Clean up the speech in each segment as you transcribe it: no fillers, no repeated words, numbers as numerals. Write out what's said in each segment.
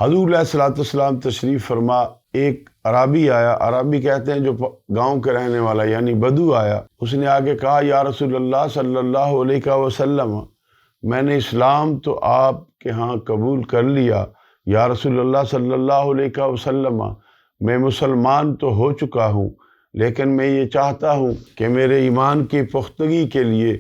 حضور علیہ الصلوۃ والسلام تشریف فرما، ایک عربی آیا، عربی کہتے ہیں جو گاؤں کے رہنے والا یعنی بدو آیا، اس نے آگے کہا یا رسول اللہ صلی اللہ علیہ وسلم، میں نے اسلام تو آپ کے ہاں قبول کر لیا، یا رسول اللہ صلی اللہ علیہ وسلم میں مسلمان تو ہو چکا ہوں، لیکن میں یہ چاہتا ہوں کہ میرے ایمان کی پختگی کے لیے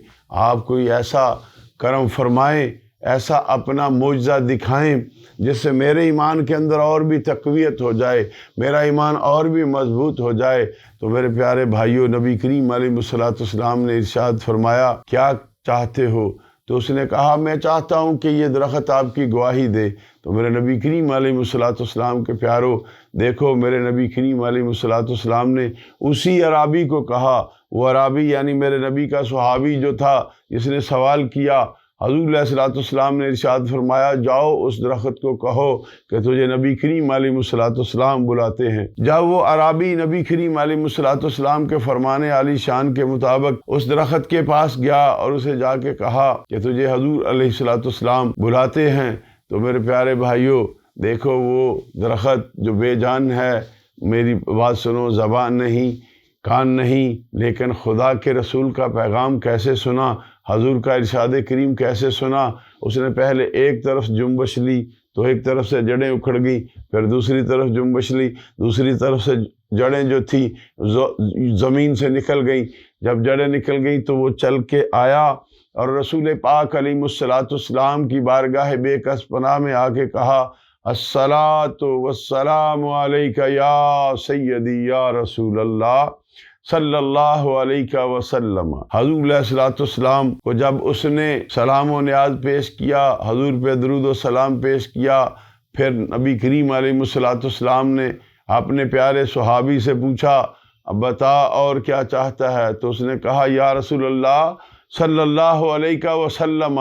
آپ کوئی ایسا کرم فرمائیں، ایسا اپنا معجزہ دکھائیں جس سے میرے ایمان کے اندر اور بھی تقویت ہو جائے، میرا ایمان اور بھی مضبوط ہو جائے۔ تو میرے پیارے بھائیوں، نبی کریم علیہ الصلوۃ والسلام نے ارشاد فرمایا کیا چاہتے ہو؟ تو اس نے کہا میں چاہتا ہوں کہ یہ درخت آپ کی گواہی دے۔ تو میرے نبی کریم علیہ الصلوۃ والسلام کے پیارو، دیکھو میرے نبی کریم علیہ الصلوۃ والسلام نے اسی عرابی کو کہا، وہ عرابی یعنی میرے نبی کا صحابی جو تھا جس نے سوال کیا، حضور علیہ الصلوۃ والسلام نے ارشاد فرمایا جاؤ اس درخت کو کہو کہ تجھے نبی کریم علیہ الصلوۃ والسلام بلاتے ہیں۔ جب وہ عرابی نبی کریم علیہ الصلوۃ والسلام کے فرمان عالی شان کے مطابق اس درخت کے پاس گیا اور اسے جا کے کہا کہ تجھے حضور علیہ الصلوۃ والسلام بلاتے ہیں، تو میرے پیارے بھائیوں دیکھو وہ درخت جو بے جان ہے، میری بات سنو، زبان نہیں، کان نہیں، لیکن خدا کے رسول کا پیغام کیسے سنا، حضور کا ارشاد کریم کیسے سنا۔ اس نے پہلے ایک طرف جنبش لی تو ایک طرف سے جڑیں اکھڑ گئیں، پھر دوسری طرف جنبش لی، دوسری طرف سے جڑیں جو تھی زمین سے نکل گئیں۔ جب جڑیں نکل گئیں تو وہ چل کے آیا اور رسول پاک علیہ الصلوۃ والسلام کی بارگاہ بے کس پناہ میں آ کے کہا الصلاۃ والسلام علیک یا سیدی یا رسول اللہ صلی اللہ علیہ وسلم۔ حضور علیہ الصلوۃ والسلام کو جب اس نے سلام و نیاز پیش کیا، حضور پہ درود و سلام پیش کیا، پھر نبی کریم علیہ الصلوۃ والسلام نے اپنے پیارے صحابی سے پوچھا اب بتا اور کیا چاہتا ہے؟ تو اس نے کہا یا رسول اللہ صلی اللہ علیہ وسلم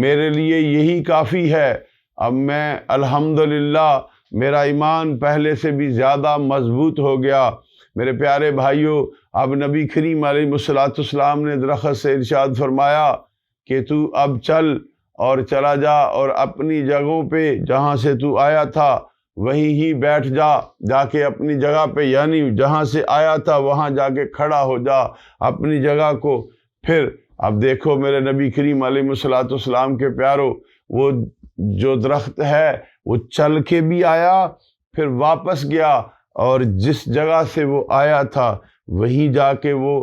میرے لیے یہی کافی ہے، اب میں الحمدللہ میرا ایمان پہلے سے بھی زیادہ مضبوط ہو گیا۔ میرے پیارے بھائیوں، اب نبی کریم علیہ الصلوۃ والسلام نے درخت سے ارشاد فرمایا کہ تو اب چل اور چلا جا اور اپنی جگہوں پہ جہاں سے تو آیا تھا وہیں ہی بیٹھ جا کے اپنی جگہ پہ، یعنی جہاں سے آیا تھا وہاں جا کے کھڑا ہو جا اپنی جگہ کو۔ پھر اب دیکھو میرے نبی کریم علیہ الصلوۃ والسلام کے پیارو، وہ جو درخت ہے وہ چل کے بھی آیا، پھر واپس گیا اور جس جگہ سے وہ آیا تھا وہیں جا کے وہ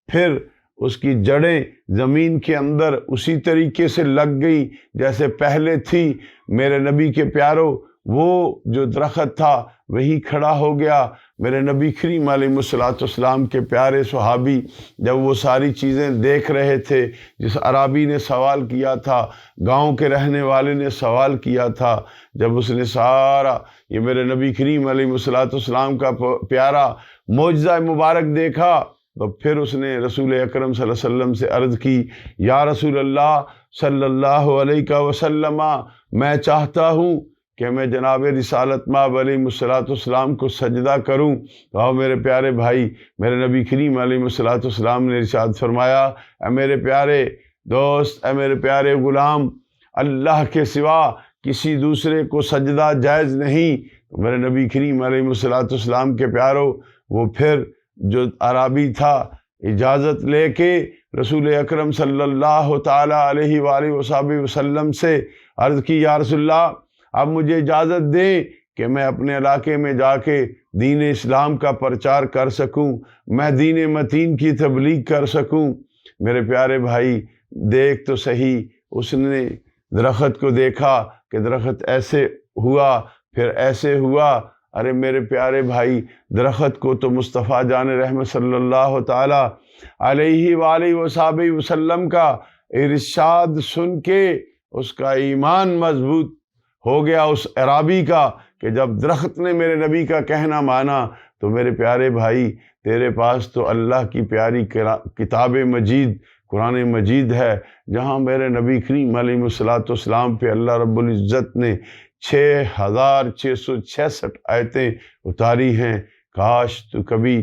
پھر اس کی جڑیں زمین کے اندر اسی طریقے سے لگ گئی جیسے پہلے تھی۔ میرے نبی کے پیارو، وہ جو درخت تھا وہی کھڑا ہو گیا۔ میرے نبی کریم علیہ الصلوۃ والسلام کے پیارے صحابی جب وہ ساری چیزیں دیکھ رہے تھے، جس عرابی نے سوال کیا تھا، گاؤں کے رہنے والے نے سوال کیا تھا، جب اس نے سارا یہ میرے نبی کریم علیہ الصلوۃ والسلام کا پیارا معجزہ مبارک دیکھا، تو پھر اس نے رسول اکرم صلی اللہ علیہ وسلم سے عرض کی یا رسول اللہ صلی اللہ علیہ وسلم میں چاہتا ہوں کہ میں جناب رسالت مآب علیہ الصلوۃ والسلام کو سجدہ کروں۔ تو میرے پیارے بھائی، میرے نبی کریم علیہ الصلوۃ والسلام نے ارشاد فرمایا اے میرے پیارے دوست، اے میرے پیارے غلام، اللہ کے سوا کسی دوسرے کو سجدہ جائز نہیں۔ تو میرے نبی کریم علیہ الصلوۃ والسلام کے پیارو، وہ پھر جو عرابی تھا اجازت لے کے رسول اکرم صلی اللہ تعالی علیہ وآلہ وصحبہ وسلم سے عرض کی یا رسول اللہ اب مجھے اجازت دیں کہ میں اپنے علاقے میں جا کے دین اسلام کا پرچار کر سکوں، میں دین متین کی تبلیغ کر سکوں۔ میرے پیارے بھائی دیکھ تو صحیح، اس نے درخت کو دیکھا کہ درخت ایسے ہوا پھر ایسے ہوا۔ ارے میرے پیارے بھائی، درخت کو تو مصطفیٰ جان رحمت صلی اللہ تعالی علیہ وآلہ وصحبہ وسلم کا ارشاد سن کے اس کا ایمان مضبوط ہو گیا اس عرابی کا، کہ جب درخت نے میرے نبی کا کہنا مانا۔ تو میرے پیارے بھائی، تیرے پاس تو اللہ کی پیاری کتاب مجید قرآن مجید ہے، جہاں میرے نبی کریم علیہ الصلوۃ والسلام پہ اللہ رب العزت نے 6666 آیتیں اتاری ہیں۔ کاش تو کبھی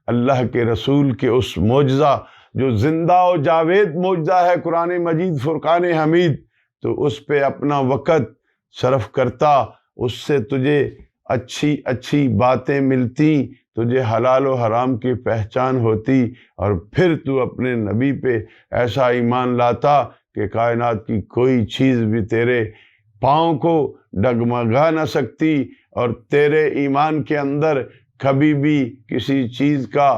اللہ کے رسول کے اس معجزہ جو زندہ و جاوید معجزہ ہے قرآن مجید فرقان حمید، تو اس پہ اپنا وقت صرف کرتا اس سے تجھے اچھی اچھی باتیں ملتی، تجھے حلال و حرام کی پہچان ہوتی، اور پھر تو اپنے نبی پہ ایسا ایمان لاتا کہ کائنات کی کوئی چیز بھی تیرے پاؤں کو ڈگمگا نہ سکتی، اور تیرے ایمان کے اندر کبھی بھی کسی چیز کا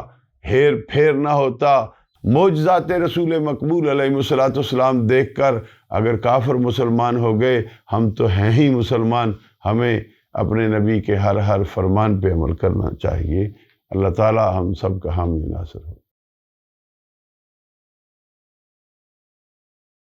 ہیر پھیر نہ ہوتا۔ معجزات رسول مقبول علیہ الصلوۃ والسلام دیکھ کر اگر کافر مسلمان ہو گئے، ہم تو ہیں ہی مسلمان، ہمیں اپنے نبی کے ہر فرمان پہ عمل کرنا چاہیے۔ اللہ تعالی ہم سب کا حامی ناصر ہو۔